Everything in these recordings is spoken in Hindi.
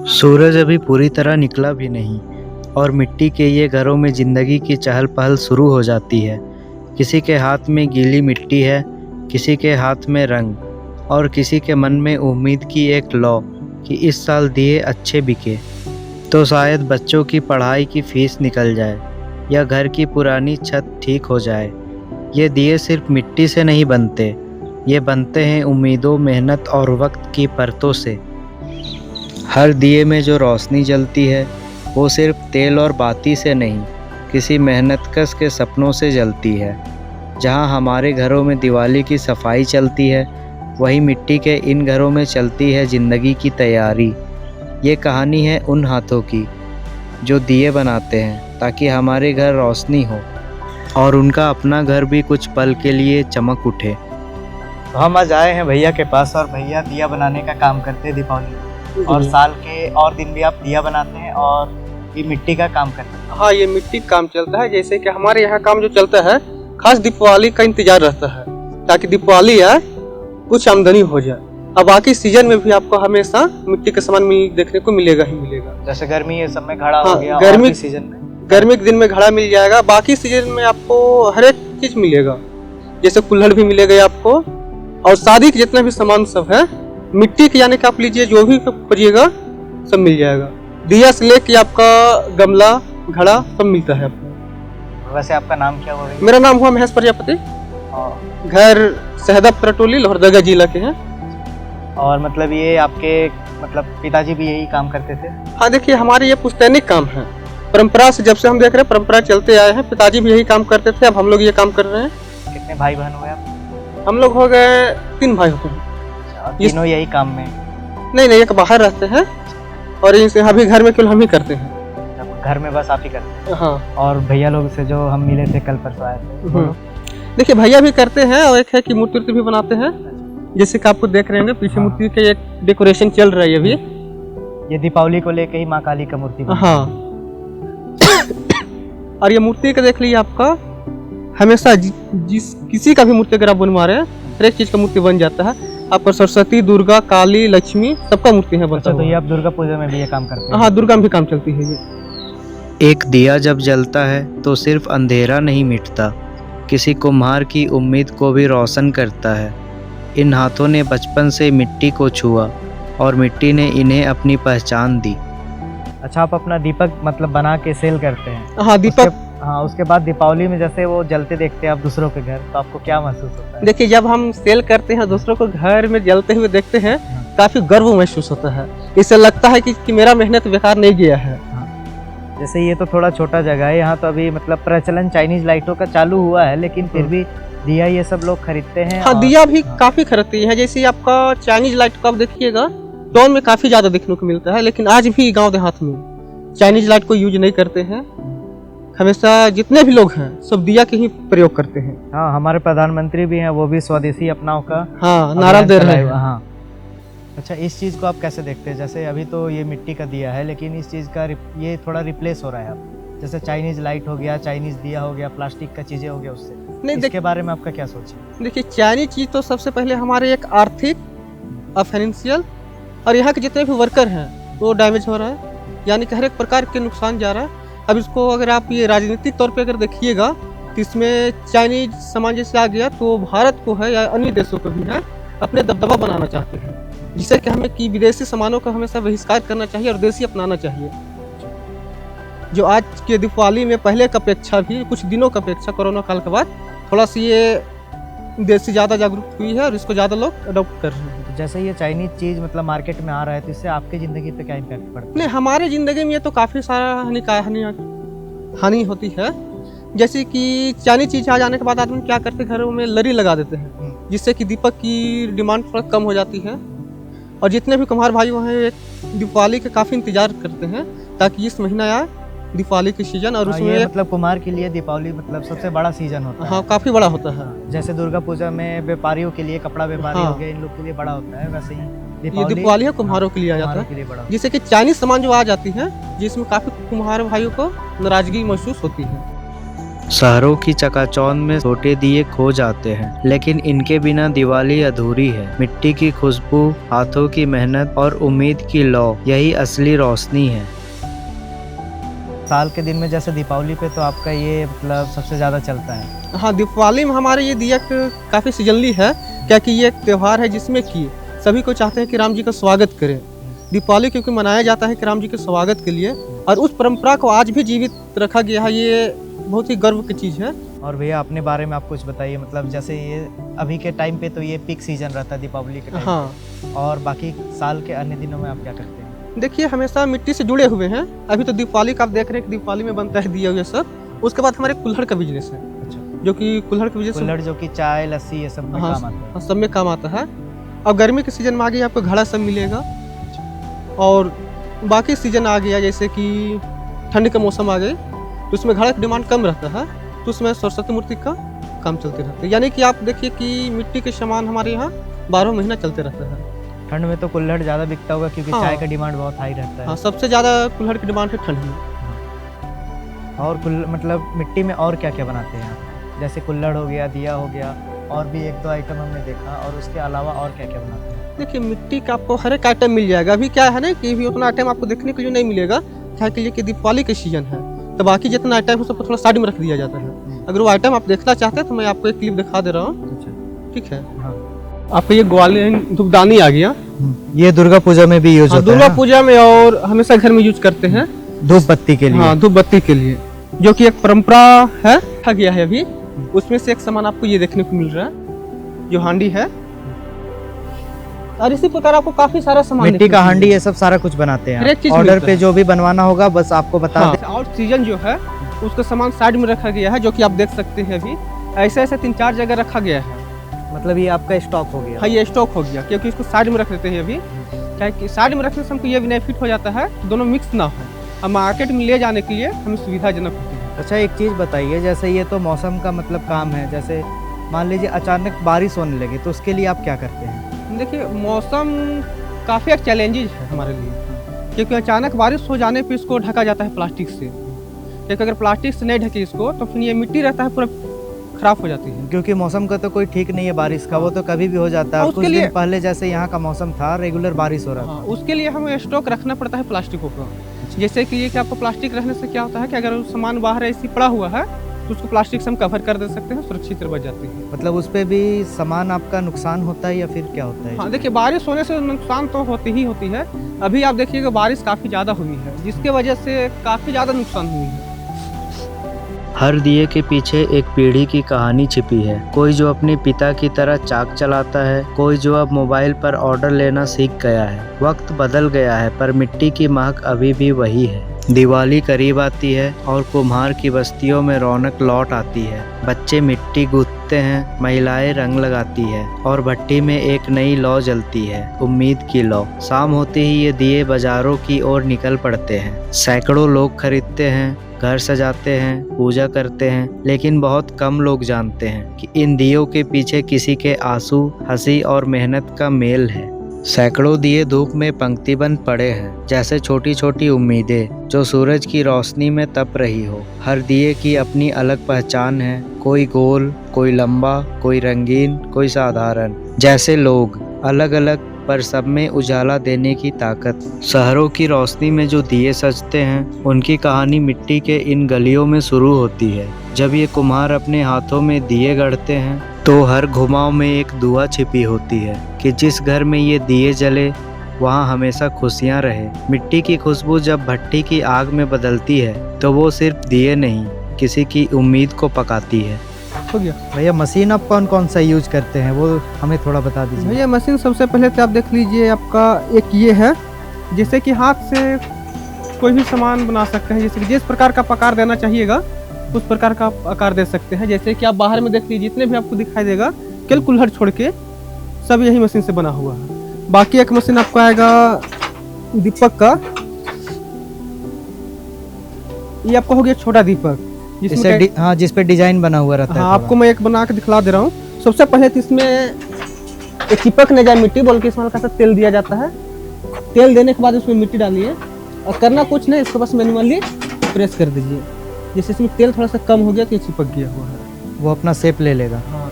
सूरज अभी पूरी तरह निकला भी नहीं और मिट्टी के ये घरों में ज़िंदगी की चहल पहल शुरू हो जाती है। किसी के हाथ में गीली मिट्टी है, किसी के हाथ में रंग और किसी के मन में उम्मीद की एक लौ कि इस साल दिए अच्छे बिके तो शायद बच्चों की पढ़ाई की फीस निकल जाए या घर की पुरानी छत ठीक हो जाए। ये दिए सिर्फ मिट्टी से नहीं बनते, ये बनते हैं उम्मीदों, मेहनत और वक्त की परतों से। हर दिए में जो रोशनी जलती है वो सिर्फ तेल और बाती से नहीं, किसी मेहनतकश के सपनों से जलती है। जहाँ हमारे घरों में दिवाली की सफाई चलती है, वही मिट्टी के इन घरों में चलती है ज़िंदगी की तैयारी। ये कहानी है उन हाथों की जो दिए बनाते हैं ताकि हमारे घर रोशनी हो और उनका अपना घर भी कुछ पल के लिए चमक उठे। तो हम आज आए हैं भैया के पास और भैया दिया बनाने का काम करते हैं दीपावली और साल के और दिन भी आप दिया बनाते हैं और ये मिट्टी का काम करते हैं। हाँ, ये मिट्टी का काम चलता है। जैसे कि हमारे यहाँ काम जो चलता है, खास दीपावली का इंतजार रहता है ताकि दीपावली आए कुछ आमदनी हो जाए। अब बाकी सीजन में भी आपको हमेशा मिट्टी का सामान देखने को मिलेगा ही मिलेगा। जैसे गर्मी ये सब में घड़ा हाँ, हो गया, गर्मी सीजन में गर्मी के दिन में घड़ा मिल जाएगा। बाकी सीजन में आपको हर एक चीज मिलेगा, जैसे कुल्हड़ भी मिलेगा आपको और शादी के जितना भी सामान सब है मिट्टी के, यानी कि आप लीजिए जो भी खोजिएगा सब मिल जाएगा। दिया से लेके आपका गमला, घड़ा सब मिलता है आपको। वैसे आपका नाम क्या हुआ? मेरा नाम हुआ महेश प्रजापति, घर सहदा परटोली, लोहरदगा जिला के हैं। और मतलब ये आपके मतलब पिताजी भी यही काम करते थे? हाँ, देखिए हमारे ये पुश्तैनिक काम है, परंपरा से जब से हम देख रहे हैं परंपरा चलते आए हैं। पिताजी भी यही काम करते थे, अब हम लोग ये काम कर रहे हैं। कितने भाई बहन हुए आप? हम लोग हो गए 3 भाई होते हैं। तीनों यही काम में? नहीं, एक बाहर रहते हैं और इनसे अभी घर में केवल हम ही करते हैं। घर में बस आप ही करते हैं? हाँ। और भैया लोग से जो हम मिले थे कल परसों आए थे, देखिए भैया भी करते हैं और एक है कि मूर्ति भी बनाते हैं। जैसे कि आपको देख रहे होंगे पीछे मूर्ति के एक डेकोरेशन चल रहा है अभी। ये दीपावली को लेके ही माँ काली का मूर्ति बना। हाँ। और ये मूर्ति का देख लीजिए, आपका हमेशा जिस किसी का भी मूर्ति अगर आप बनवा रहे हैं, हर एक चीज का मूर्ति बन जाता है। आपको सरस्वती, दुर्गा, काली, लक्ष्मी सबका मूर्ति है बनता है। तो ये आप दुर्गा पूजा में भी ये काम करते हैं? हाँ, दुर्गा में भी काम चलती है ये। एक दिया जब जलता है तो सिर्फ अंधेरा नहीं मिटता, किसी कुम्हार की उम्मीद को भी रोशन करता है। इन हाथों ने बचपन से मिट्टी को छुआ और मिट्टी ने इन्हें अपनी पहचान दी। अच्छा, आप अपना दीपक मतलब बना के सेल करते हैं? हाँ, दीपक। हाँ, उसके बाद दीपावली में जैसे वो जलते देखते हैं आप दूसरों के घर, तो आपको क्या महसूस होता है? देखिए, जब हम सेल करते हैं दूसरों को घर में जलते हुए देखते हैं, काफी गर्व महसूस होता है। इससे लगता है कि मेरा मेहनत बेकार नहीं गया है। जैसे ये तो थोड़ा छोटा जगह है, यहाँ तो अभी मतलब प्रचलन चाइनीज लाइटों का चालू हुआ है, लेकिन फिर भी दिया ये सब लोग खरीदते हैं। हाँ, दिया भी काफी खरीदती है। जैसे आपका चाइनीज लाइट को आप देखिएगा, टाउन में काफी ज्यादा देखने को मिलता है, लेकिन आज भी गाँव देहात में चाइनीज लाइट को यूज नहीं करते हैं। हमेशा जितने भी लोग हैं सब दिया के ही प्रयोग करते हैं। हाँ, हमारे प्रधानमंत्री भी हैं, वो भी स्वदेशी अपनाओ का नारा दे रहे हैं। हाँ। अच्छा, इस चीज़ को आप कैसे देखते हैं? जैसे अभी तो ये मिट्टी का दिया है, लेकिन इस चीज़ का ये थोड़ा रिप्लेस हो रहा है अब। जैसे चाइनीज लाइट हो गया, चाइनीज दिया हो गया, प्लास्टिक का चीज़ें हो गया, उससे नहीं इसके बारे में आपका क्या सोच है? देखिए, चाइनीज चीज़ तो सबसे पहले हमारे एक आर्थिक और फाइनेंशियल और यहाँ के जितने भी वर्कर हैं वो डैमेज हो रहा है, यानी कि हर एक प्रकार के नुकसान जा रहा है। अब इसको अगर आप ये राजनीतिक तौर पे अगर देखिएगा तो इसमें चाइनीज सामान जैसे आ गया तो भारत को है या अन्य देशों को भी है अपने दबदबा बनाना चाहते हैं, जिससे कि हमें कि विदेशी सामानों का हमेशा बहिष्कार करना चाहिए और देसी अपनाना चाहिए। जो आज के दीपावली में पहले की अपेक्षा भी कुछ दिनों की अपेक्षा कोरोना काल के बाद थोड़ा सी ये देसी ज़्यादा जागरूक हुई है और इसको ज़्यादा लोग अडॉप्ट कर रहे हैं। तो जैसे ये चाइनीज चीज़ मतलब मार्केट में आ रहा है, तो इससे आपकी ज़िंदगी पे क्या इम्पैक्ट पड़ता है? नहीं, हमारे ज़िंदगी में ये तो काफ़ी सारा हानि होती है। जैसे कि चाइनीज चीज़ आ जाने के बाद आदमी क्या करते हैं, घरों में लरी लगा देते हैं, जिससे कि दीपक की डिमांड थोड़ा कम हो जाती है। और जितने भी कुम्हार भाई हैं एक दीपावली का काफ़ी इंतजार करते हैं ताकि इस महीना आए दीपावली की सीजन। और उसमें मतलब कुम्हार के लिए दीपावली मतलब सबसे बड़ा सीजन होता है। हाँ, काफ़ी बड़ा होता है। जैसे दुर्गा पूजा में व्यापारियों के लिए, कपड़ा व्यापारी हो गए, इन लोग के लिए बड़ा होता है, वैसे ही ये दीपावली है कुम्हारों के लिए आ जाता है। जैसे कि चाइनीज सामान जो आ जाती है जिसमें काफ़ी कुम्हार भाइयों को नाराजगी महसूस होती है। शहरों की चकाचौंध में छोटे दिए खो जाते हैं, लेकिन इनके बिना दिवाली अधूरी है। मिट्टी की खुशबू, हाथों की मेहनत और उम्मीद की लौ, यही असली रोशनी है। साल के दिन में जैसे दीपावली पे तो आपका ये मतलब सबसे ज़्यादा चलता है। हाँ, दिवाली में हमारे ये दिया काफ़ी सीजनली है, क्या कि ये एक त्यौहार है जिसमें कि सभी को चाहते हैं कि राम जी का स्वागत करें। दीपावली क्योंकि मनाया जाता है कि राम जी के स्वागत के लिए, और उस परंपरा को आज भी जीवित रखा गया है। ये बहुत ही गर्व की चीज़ है। और भैया अपने बारे में आप कुछ बताइए, मतलब जैसे ये अभी के टाइम पे तो ये पीक सीजन रहता है दीपावली के टाइम हाँ, पे, और बाकी साल के अन्य दिनों में आप क्या करते हैं? देखिए हमेशा मिट्टी से जुड़े हुए हैं। अभी तो दीपावली का आप देख रहे हैं कि दीपावली में बनता है दिया हुआ सब। उसके बाद हमारे कुल्हड़ का बिजनेस है, अच्छा, जो कि कुल्हड़ का बिजनेस कुल्हड़ जो कि चाय लस्सी ये सब में हाँ, काम आता है। सब में काम आता है। और गर्मी के सीजन में आ गया आपको घड़ा सब मिलेगा, और बाकी सीजन आ गया जैसे कि ठंड का मौसम आ गए तो उसमें घड़ा की डिमांड कम रहता है, तो उसमें सरस्वती मूर्ति का काम चलते रहता है। यानी कि आप देखिए कि मिट्टी के सामान हमारे यहाँ 12 महीना चलते रहता है। ठंड में तो कुल्हड़ ज़्यादा बिकता होगा क्योंकि हाँ। चाय का डिमांड बहुत हाई रहता है। हाँ, सबसे ज़्यादा कुल्हड़ की डिमांड है ठंड में। और मतलब मिट्टी में और क्या क्या बनाते हैं आप? जैसे कुल्हड़ हो गया, दिया हो गया, और भी एक दो आइटम हमने देखा, और उसके अलावा और क्या क्या बनाते हैं? देखिए मिट्टी का आपको हर एक आइटम मिल जाएगा। अभी क्या है ना कि अभी उतना आइटम आपको देखने के लिए नहीं मिलेगा, क्या के लिए कि दीपावली का सीजन है, तो बाकी जितना आइटम है सबको थोड़ा साइड में रख दिया जाता है। अगर वो आइटम आप देखना चाहते हैं तो मैं आपको एक क्लिप दिखा दे रहा हूँ, अच्छा, ठीक है। हाँ। आपको ये ग्वालियर धूपदानी आ गया। ये दुर्गा पूजा में भी यूज हाँ, होता है दुर्गा ना? पूजा में और हमेशा घर में यूज करते हैं, धूप बत्ती के लिए। हाँ, धूप बत्ती के लिए, जो कि एक परंपरा है, रखा गया है अभी। उसमें से एक सामान आपको ये देखने को मिल रहा है, जो हांडी है। और इसी प्रकार आपको काफी सारा सामान मिट्टी देखने का को हांडी मिलेगा। ये सब सारा कुछ बनाते हर एक हैं। चीज ऑर्डर मिलता पे है। जो भी बनवाना होगा बस आपको बता हाँ, दें। आउट सीजन जो है उसका सामान साइड में रखा गया है, जो कि आप देख सकते हैं। अभी ऐसे ऐसे 3-4 जगह रखा गया है। मतलब ये आपका स्टॉक हो गया। हाँ, ये स्टॉक हो गया क्योंकि इसको साइड में रख देते हैं अभी। क्या कि साइड में रखने से हमको ये बेनिफिट हो जाता है, दोनों मिक्स ना हो, हम मार्केट में ले जाने के लिए हमें सुविधाजनक होती है। अच्छा, एक चीज़ बताइए, जैसे ये तो मौसम का मतलब काम है, जैसे मान लीजिए अचानक बारिश होने लगे तो उसके लिए आप क्या करते हैं? देखिए मौसम काफ़ी एक चैलेंजेस है हमारे लिए, क्योंकि अचानक बारिश हो जाने पे इसको ढका जाता है प्लास्टिक से। क्योंकि अगर प्लास्टिक से नहीं ढके इसको तो फिर ये मिट्टी रहता है पूरा खराब हो जाती है। क्योंकि मौसम का तो कोई ठीक नहीं है बारिश का, वो तो कभी भी हो जाता है। उसके कुछ लिए- दिन पहले जैसे यहाँ का मौसम था, रेगुलर बारिश हो रहा हाँ, था। उसके लिए हमें स्टॉक रखना पड़ता है प्लास्टिकों का। जैसे कि ये कि आपको प्लास्टिक रखने से क्या होता है कि अगर सामान बाहर ऐसे पड़ा हुआ है तो उसको प्लास्टिक से हम कवर कर दे सकते हैं, सुरक्षित बच जाती है। मतलब उस पे भी सामान आपका नुकसान होता है या फिर क्या होता है? हाँ, देखिए बारिश होने से नुकसान तो होती है। अभी आप देखिएगा बारिश काफ़ी ज़्यादा हुई है, जिसके वजह से काफ़ी ज़्यादा नुकसान हुई है। हर दिए के पीछे एक पीढ़ी की कहानी छिपी है। कोई जो अपने पिता की तरह चाक चलाता है, कोई जो अब मोबाइल पर ऑर्डर लेना सीख गया है। वक्त बदल गया है पर मिट्टी की महक अभी भी वही है। दिवाली करीब आती है और कुम्हार की बस्तियों में रौनक लौट आती है। बच्चे मिट्टी गूंथते हैं, महिलाएं रंग लगाती है और भट्टी में एक नई लौ जलती है, उम्मीद की लौ। शाम होते ही ये दिए बाजारों की ओर निकल पड़ते हैं। सैकड़ों लोग खरीदते हैं, घर सजाते हैं, पूजा करते हैं, लेकिन बहुत कम लोग जानते हैं कि इन दियों के पीछे किसी के आंसू, हंसी और मेहनत का मेल है। सैकड़ों दिए धूप में पंक्तिबंद पड़े हैं, जैसे छोटी छोटी उम्मीदें जो सूरज की रोशनी में तप रही हो। हर दिए की अपनी अलग पहचान है, कोई गोल, कोई लंबा, कोई रंगीन, कोई साधारण। जैसे लोग अलग अलग पर सब में उजाला देने की ताकत। शहरों की रोशनी में जो दिए सजते हैं, उनकी कहानी मिट्टी के इन गलियों में शुरू होती है। जब ये कुम्हार अपने हाथों में दिए गढ़ते हैं तो हर घुमाव में एक दुआ छिपी होती है कि जिस घर में ये दिए जले वहाँ हमेशा खुशियाँ रहे। मिट्टी की खुशबू जब भट्टी की आग में बदलती है तो वो सिर्फ दिए नहीं, किसी की उम्मीद को पकाती है। हो गया भैया मशीन आप कौन कौन सा यूज करते हैं वो हमें थोड़ा बता दीजिए। भैया। मशीन सबसे पहले तो आप देख लीजिए, आपका एक ये है, जैसे कि हाथ से कोई भी सामान बना सकते हैं। जैसे कि जिस प्रकार का आकार देना चाहिएगा उस प्रकार का आकार दे सकते हैं। जैसे कि आप बाहर में देख लीजिए, जितने भी आपको दिखाई देगा केवल कुल्हड़ छोड़ के सब यही मशीन से बना हुआ है। बाकी एक मशीन आपको आएगा दीपक का, ये आपको हो गया छोटा दीपक, जिसमें हाँ, जिस पे डिजाइन बना हुआ रहता है। हाँ, आपको मैं एक बना के दिखला दे रहा हूँ। सबसे पहले तो इसमें एक चिपक न जाए मिट्टी बोल के इसमें हल्का सा तेल दिया जाता है। तेल देने के बाद उसमें मिट्टी डालिए और करना कुछ नहीं, इसको बस मैनुअली प्रेस कर दीजिए। जैसे इसमें तेल थोड़ा सा कम हो गया तो ये चिपक गया हुआ है। वो अपना शेप ले लेगा। हाँ,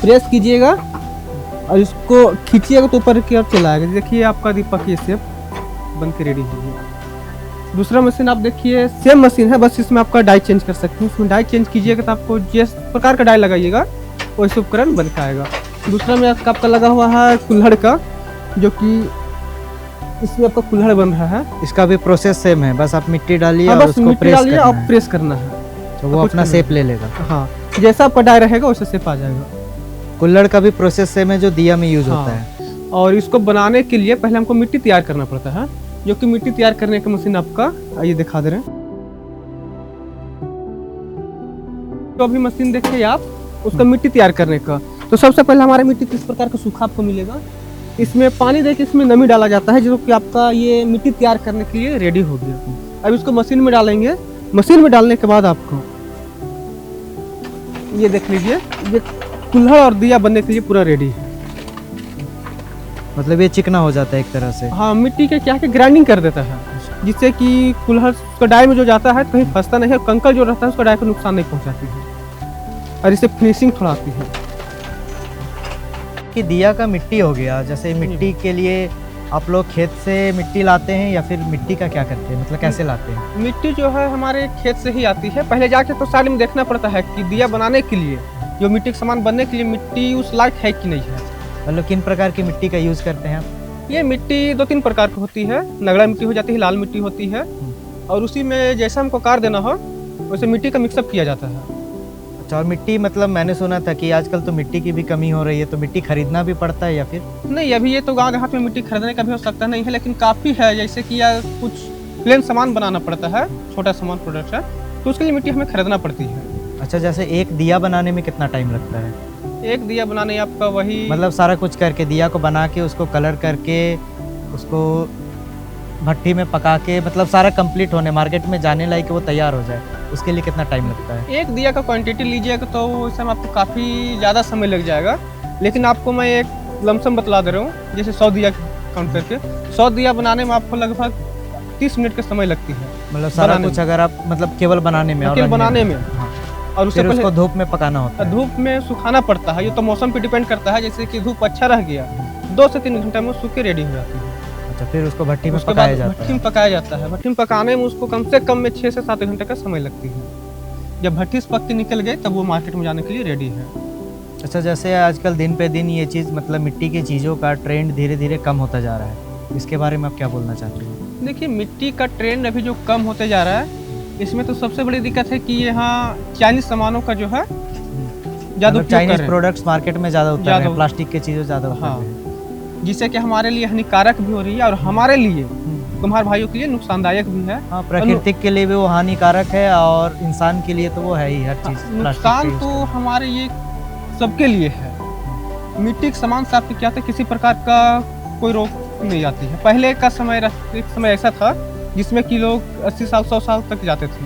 प्रेस कीजिएगा और इसको खींचिएगा तो ऊपर की ओर चला आएगा। देखिए आपका दीपक ये शेप बन के रेडी हो गया। दूसरा मशीन आप देखिए, सेम मशीन है, बस इसमें आपका डाई चेंज कर सकते हैं। इसमें डाई चेंज कीजिएगा तो आपको जिस प्रकार का डाई लगाइएगा वैसे उपकरण बन के आएगा। दूसरा में आपका लगा हुआ है कुल्हड़ का, जो कि इसमें आपका कुल्हड़ बन रहा है। इसका भी प्रोसेस सेम है, बस आप मिट्टी डालिए हाँ, और बस उसको मिट्टी प्रेस डालिए करना और है, प्रेस करना है तो वो अपना शेप ले लेगा। हाँ, जैसा आपका डाई रहेगा वैसे शेप आ जाएगा। कुल्हड़ का भी प्रोसेस सेम है जो दिया में यूज होता हाँ। है। और इसको बनाने के लिए पहले हमको मिट्टी तैयार करना पड़ता है, जो कि मिट्टी तैयार करने का मशीन आपका आइए दिखा दे रहे हैं। तो अभी मशीन देखिए आप, उसका मिट्टी तैयार करने का। तो सबसे पहले हमारे मिट्टी किस प्रकार का सूखा आपको मिलेगा। इसमें पानी देके इसमें नमी डाला जाता है, जो कि आपका ये मिट्टी तैयार करने के लिए रेडी हो गया। अब इसको मशीन में डालेंगे। मशीन में डालने के बाद आपको ये देख लीजिए, ये कुल्हड़ और दिया बनने के लिए पूरा रेडी है। मतलब ये चिकना हो जाता है एक तरह से। हाँ, मिट्टी के क्या है ग्राइंडिंग कर देता है, जिससे कि कुल्हड़ का डाई में जो जाता है कहीं फंसता नहीं है, कंकड़ जो रहता है उसका डाई को नुकसान नहीं पहुंचाती है और इससे फिनिशिंग थोड़ा आती है। कि दिया का मिट्टी हो गया, जैसे मिट्टी के लिए आप लोग खेत से मिट्टी लाते हैं या फिर मिट्टी का क्या करते हैं, मतलब कैसे लाते हैं? मिट्टी जो है हमारे खेत से ही आती है। पहले जाके तो साइड में देखना पड़ता है कि दिया बनाने के लिए, जो मिट्टी का सामान बनने के लिए मिट्टी उस लायक है कि नहीं है। मतलब किन प्रकार की मिट्टी का यूज करते हैं आप? ये मिट्टी 2-3 प्रकार की होती है। नगड़ा मिट्टी हो जाती है, लाल मिट्टी होती है, और उसी में जैसा हमको कार देना हो वैसे मिट्टी का मिक्सअप किया जाता है। अच्छा, और मिट्टी मतलब मैंने सुना था कि आजकल तो मिट्टी की भी कमी हो रही है, तो मिट्टी खरीदना भी पड़ता है या फिर? नहीं, अभी ये तो गाँव देहात में मिट्टी खरीदने का भी हो सकता नहीं है, लेकिन काफ़ी है। जैसे कि या कुछ प्लेन सामान बनाना पड़ता है, छोटा सामान प्रोडक्ट है, तो उसके लिए मिट्टी हमें खरीदना पड़ती है। अच्छा, जैसे एक दिया बनाने में कितना टाइम लगता है? एक दिया बनाने आपका वही मतलब सारा कुछ करके, दिया को बना के उसको कलर करके उसको भट्टी में पका के, मतलब सारा कंप्लीट होने मार्केट में जाने लायक वो तैयार हो जाए, उसके लिए कितना टाइम लगता है? एक दिया का क्वांटिटी लीजिएगा तो उस समय आपको काफ़ी ज़्यादा समय लग जाएगा। लेकिन आपको मैं एक लमसम बतला दे रहा हूँ, जैसे 100 दिया काउंट करके 100 दिया बनाने में आपको लगभग 30 मिनट का समय लगती है। मतलब सारा कुछ अगर आप मतलब केवल बनाने में, केवल बनाने में, हाँ। और उससे फिर पहले उसको धूप में पकाना होता है। धूप में सुखाना पड़ता है। ये तो मौसम पे डिपेंड करता है, जैसे कि धूप अच्छा रह गया 2 से 3 घंटे में सूख के रेडी हो जाती है। अच्छा, फिर उसको भट्टी में उसके पकाया बाद जाता भट्टी है। में पकाया जाता है। भट्टी में पकाने में उसको कम से कम में 6 से 7 घंटे का समय लगती है। जब भट्टी से पक के निकल गए तब वो मार्केट में जाने के लिए रेडी है। अच्छा, जैसे आजकल दिन पे दिन ये चीज़ मतलब मिट्टी की चीज़ों का ट्रेंड धीरे धीरे कम होता जा रहा है, इसके बारे में आप क्या बोलना चाहते हैं? देखिए, मिट्टी का ट्रेंड अभी जो कम होते जा रहा है, इसमें तो सबसे बड़ी दिक्कत है कि यहाँ चाइनीज सामानों का जो है ज़्यादा उपयोग कर चाइनीज रहे हैं, प्रोडक्ट्स मार्केट में ज़्यादा उतर रहे हैं, प्लास्टिक की चीज़ें ज़्यादा उतर हाँ। रहे हैं। जिससे कि हमारे लिए हानिकारक भी हो रही है और हमारे लिए, कुम्हार भाइयों के लिए नुकसानदायक भी है। हाँ, प्राकृतिक के लिए भी वो हानिकारक है और इंसान के लिए तो वो है ही, हर चीज़ नुकसान तो हमारे ये सबके लिए है। मिट्टी के सामान साफ क्या था, किसी प्रकार का कोई रोक नहीं आती है। पहले का समय एक समय ऐसा था जिसमें कि लोग 80 साल 100 साल तक जाते थे,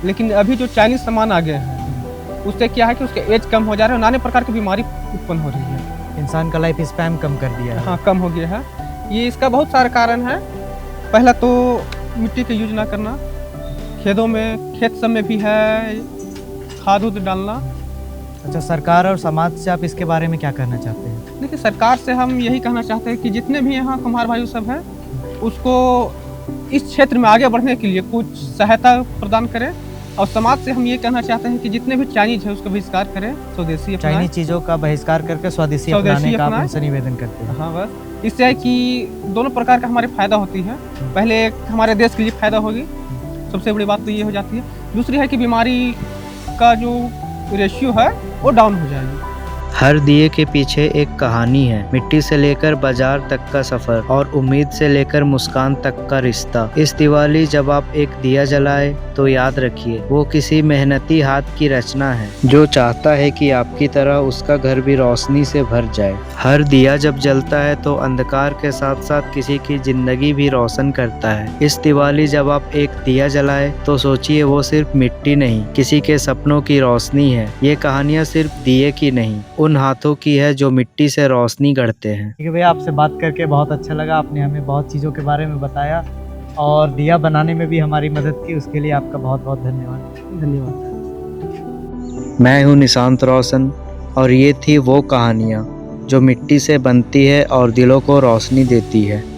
लेकिन अभी जो चाइनीज सामान आ गए हैं उससे क्या है कि उसके एज कम हो जा रहे हैं, नाने प्रकार की बीमारी उत्पन्न हो रही है। इंसान का लाइफ स्पैन कम कर दिया है। हाँ, कम हो गया है। ये इसका बहुत सारे कारण है। पहला तो मिट्टी का यूज ना करना, खेतों में, खेत सब में भी है खाद उद डालना। अच्छा, सरकार और समाज से आप इसके बारे में क्या कहना चाहते हैं? देखिए, सरकार से हम यही कहना चाहते हैं कि जितने भी यहाँ कुम्हार भाई सब हैं उसको इस क्षेत्र में आगे बढ़ने के लिए कुछ सहायता प्रदान करें, और समाज से हम ये कहना चाहते हैं कि जितने भी चाइनीज है उसका बहिष्कार करें, स्वदेशी अपनाएं। चाइनीज चीज़ों का बहिष्कार करके स्वदेशी अपनाने का आप उनसे निवेदन करते हैं। हाँ, बस इससे है कि दोनों प्रकार का हमारे फायदा होती है। पहले एक हमारे देश के लिए फायदा होगी, सबसे बड़ी बात तो ये हो जाती है। दूसरी है कि बीमारी का जो रेशियो है वो डाउन हो जाएगी। हर दिए के पीछे एक कहानी है, मिट्टी से लेकर बाजार तक का सफर और उम्मीद से लेकर मुस्कान तक का रिश्ता। इस दिवाली जब आप एक दिया जलाए तो याद रखिए वो किसी मेहनती हाथ की रचना है, जो चाहता है कि आपकी तरह उसका घर भी रोशनी से भर जाए। हर दिया जब जलता है तो अंधकार के साथ साथ किसी की जिंदगी भी रोशन करता है। इस दिवाली जब आप एक दिया जलाए तो सोचिए वो सिर्फ मिट्टी नहीं, किसी के सपनों की रोशनी है। ये कहानियाँ सिर्फ दिए की नहीं, उन हाथों की है जो मिट्टी से रोशनी गढ़ते हैं। ठीक है भैया, आपसे बात करके बहुत अच्छा लगा। आपने हमें बहुत चीज़ों के बारे में बताया। और दिया बनाने में भी हमारी मदद की, उसके लिए आपका बहुत बहुत धन्यवाद। धन्यवाद। मैं हूँ निशांत रोशन और ये थी वो कहानियाँ जो मिट्टी से बनती है और दिलों को रोशनी देती है।